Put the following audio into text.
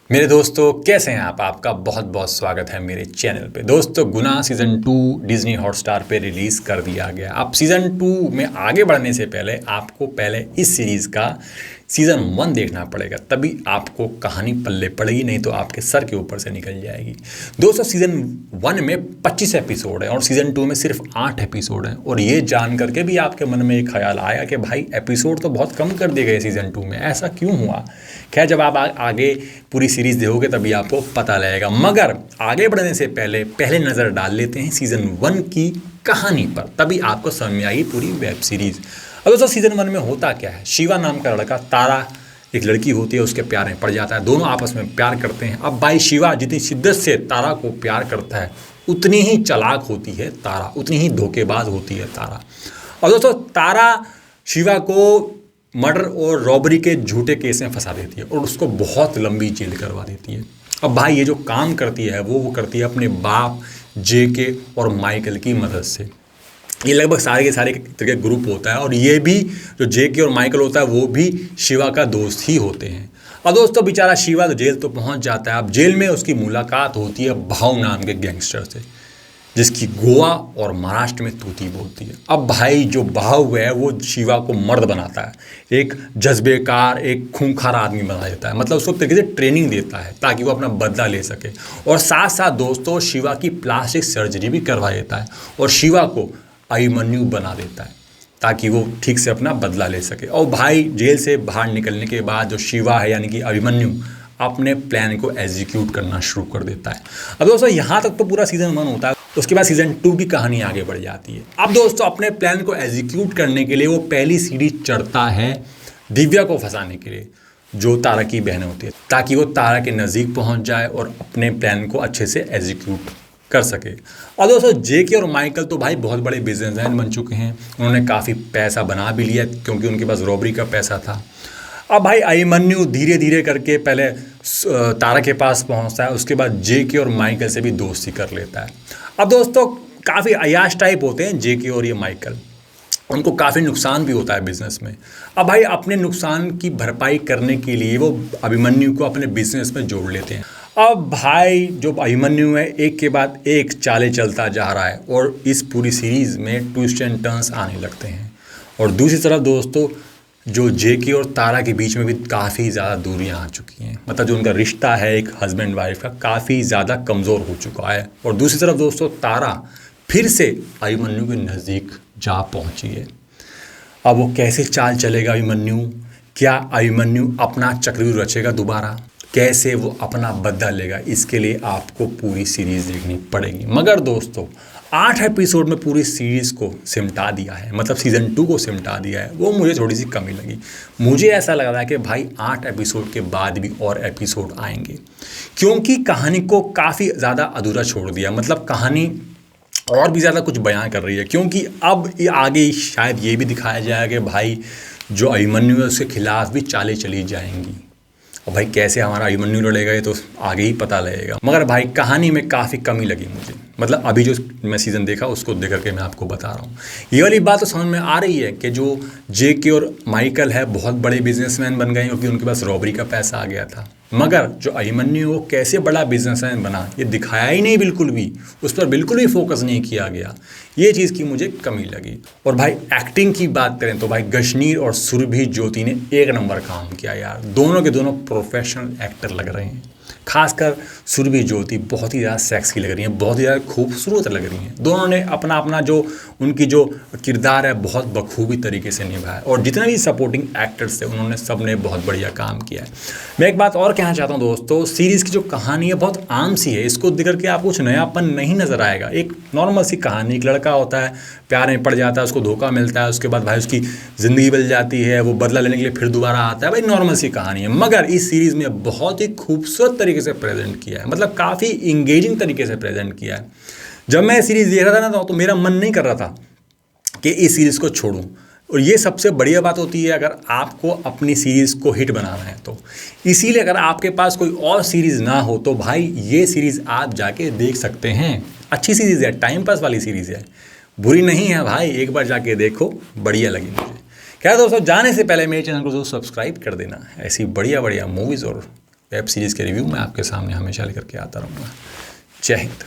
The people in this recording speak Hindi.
मेरे दोस्तों कैसे हैं आप। आपका बहुत बहुत स्वागत है मेरे चैनल पे। दोस्तों गुना सीज़न 2 डिज्नी हॉटस्टार पे रिलीज़ कर दिया गया। अब सीज़न 2 में आगे बढ़ने से पहले आपको पहले इस सीरीज़ का सीज़न 1 देखना पड़ेगा, तभी आपको कहानी पल्ले पड़ेगी, नहीं तो आपके सर के ऊपर से निकल जाएगी। दोस्तों सीज़न 1 में 25 एपिसोड है और सीज़न 2 में सिर्फ 8 एपिसोड हैं। और ये जान करके भी आपके मन में एक ख्याल आया कि भाई एपिसोड तो बहुत कम कर दिए गए सीज़न 2 में, ऐसा क्यों हुआ। खैर जब आप आगे पूरी सीरीज़ देखोगे तभी आपको पता लगेगा। मगर आगे बढ़ने से पहले नज़र डाल लेते हैं सीज़न 1 की कहानी पर, तभी आपको समझ में आएगी पूरी वेब सीरीज़। अब दोस्तों सीज़न 1 में होता क्या है, शिवा नाम का लड़का, तारा एक लड़की होती है, उसके प्यार में पड़ जाता है, दोनों आपस में प्यार करते हैं। अब भाई शिवा जितनी शिद्दत से तारा को प्यार करता है उतनी ही चालाक होती है तारा, उतनी ही धोखेबाज होती है तारा। और दोस्तों तारा शिवा को मर्डर और रॉबरी के झूठे केस में फंसा देती है और उसको बहुत लंबी जेल करवा देती है। अब भाई ये जो काम करती है वो करती है अपने बाप जेके और माइकल की मदद से। ये लगभग सारे के सारे तरह के ग्रुप होता है और ये भी जो जेके और माइकल होता है वो भी शिवा का दोस्त ही होते हैं। और दोस्तों बेचारा शिवा तो जेल तो पहुंच जाता है। अब जेल में उसकी मुलाकात होती है भाव नाम के गैंगस्टर से, जिसकी गोवा और महाराष्ट्र में तूती बोलती है। अब भाई जो भाव है वो शिवा को मर्द बनाता है, एक जज्बेकार एक खूंखार आदमी बना देता है, मतलब उसको तरीके से ट्रेनिंग देता है ताकि वो अपना बदला ले सके। और साथ साथ दोस्तों शिवा की प्लास्टिक सर्जरी भी करवा देता है और शिवा को अभिमन्यु बना देता है ताकि वो ठीक से अपना बदला ले सके। और भाई जेल से बाहर निकलने के बाद जो शिवा है यानी कि अभिमन्यु अपने प्लान को एग्जीक्यूट करना शुरू कर देता है। अब दोस्तों यहाँ तक तो पूरा सीज़न 1 होता है, उसके बाद सीज़न 2 की कहानी आगे बढ़ जाती है। अब दोस्तों अपने प्लान को एग्जीक्यूट करने के लिए वो पहली सीढ़ी चढ़ता है दिव्या को फंसाने के लिए, जो तारा की बहन होती है, ताकि वो तारा के नज़दीक पहुँच जाए और अपने प्लान को अच्छे से एग्जीक्यूट कर सके। और दोस्तों जेके और माइकल तो भाई बहुत बड़े बिजनेसमैन बन चुके हैं, उन्होंने काफ़ी पैसा बना भी लिया क्योंकि उनके पास रॉबरी का पैसा था। अब भाई अभिमन्यु धीरे धीरे करके पहले तारा के पास पहुंचता है, उसके बाद जेके और माइकल से भी दोस्ती कर लेता है। अब दोस्तों काफ़ी अयाश टाइप होते हैं जेके और ये माइकल, उनको काफ़ी नुकसान भी होता है बिज़नेस में। अब भाई अपने नुकसान की भरपाई करने के लिए वो अभिमन्यु को अपने बिजनेस में जोड़ लेते हैं। अब भाई जो अभिमन्यु है एक के बाद एक चालें चलता जा रहा है और इस पूरी सीरीज़ में ट्विस्ट एंड टर्न्स आने लगते हैं। और दूसरी तरफ दोस्तों जो जेके और तारा के बीच में भी काफ़ी ज़्यादा दूरियां आ चुकी हैं, मतलब जो उनका रिश्ता है एक हस्बैंड वाइफ का काफ़ी ज़्यादा कमज़ोर हो चुका है। और दूसरी तरफ दोस्तों तारा फिर से अभिमन्यु के नज़दीक जा पहुंची है। अब वो कैसे चाल चलेगा अभिमन्यु, क्या अभिमन्यु अपना चक्रव्यूह रचेगा दोबारा, कैसे वो अपना बदला लेगा, इसके लिए आपको पूरी सीरीज़ देखनी पड़ेगी। मगर दोस्तों 8 एपिसोड में पूरी सीरीज़ को सिमटा दिया है, मतलब सीज़न 2 को सिमटा दिया है, वो मुझे थोड़ी सी कमी लगी। मुझे ऐसा लग रहा है कि भाई 8 एपिसोड के बाद भी और एपिसोड आएंगे, क्योंकि कहानी को काफ़ी ज़्यादा अधूरा छोड़ दिया, मतलब कहानी और भी ज़्यादा कुछ बयां कर रही है। क्योंकि अब आगे शायद ये भी दिखाया जाएगा कि भाई जो अभिमन्यु है उसके खिलाफ भी चालें चली जाएंगी। और भाई कैसे हमारा अभिमन्यु लड़ेगा ये तो आगे ही पता लगेगा। मगर भाई कहानी में काफ़ी कमी लगी मुझे, मतलब अभी जो मैं सीज़न देखा उसको देख करके मैं आपको बता रहा हूँ। ये वाली बात तो समझ में आ रही है कि जो जेके और माइकल है बहुत बड़े बिजनेसमैन बन गए क्योंकि उनके पास रॉबरी का पैसा आ गया था। मगर जो अभिमन्यु वो कैसे बड़ा बिजनेसमैन बना ये दिखाया ही नहीं, बिल्कुल भी उस पर बिल्कुल भी फोकस नहीं किया गया। ये चीज़ की मुझे कमी लगी। और भाई एक्टिंग की बात करें तो भाई गशनीर और सुरभि ज्योति ने एक नंबर काम किया यार, दोनों के दोनों प्रोफेशनल एक्टर लग रहे हैं। खासकर सुरभि ज्योति बहुत ही ज़्यादा सेक्सी लग रही हैं, बहुत ही ज़्यादा खूबसूरत लग रही हैं। दोनों ने अपना अपना जो उनकी जो किरदार है बहुत बखूबी तरीके से निभाया और जितने भी सपोर्टिंग एक्टर्स थे उन्होंने सब ने बहुत बढ़िया काम किया है। मैं एक बात और कहना चाहता हूँ दोस्तों, सीरीज़ की जो कहानी है बहुत आम सी है, इसको देख करके आपको कुछ नयापन नहीं नज़र आएगा। एक नॉर्मल सी कहानी, एक लड़का होता है प्यार में पड़ जाता है, उसको धोखा मिलता है, उसके बाद भाई उसकी ज़िंदगी बदल जाती है, वो बदला लेने के लिए फिर दोबारा आता है। भाई नॉर्मल सी कहानी है, मगर इस सीरीज़ में बहुत ही खूबसूरत तरीके से प्रेजेंट किया है, मतलब काफ़ी इंगेजिंग तरीके से प्रेजेंट किया है। जब मैं सीरीज़ देख रहा था ना तो मेरा मन नहीं कर रहा था कि इस सीरीज़ को छोड़ूं। और ये सबसे बढ़िया बात होती है अगर आपको अपनी सीरीज़ को हिट बनाना है तो। इसीलिए अगर आपके पास कोई और सीरीज़ ना हो तो भाई ये सीरीज़ आप जाके देख सकते हैं। अच्छी सीरीज़ है, टाइम पास वाली सीरीज़ है, बुरी नहीं है भाई, एक बार जाके देखो, बढ़िया लगी मुझे। क्या दोस्तों, जाने से पहले मेरे चैनल को जरूर सब्सक्राइब कर देना, ऐसी बढ़िया बढ़िया मूवीज़ और वेब सीरीज़ के रिव्यू मैं आपके सामने हमेशा लेकर के आता रहूँगा। जय हिंद।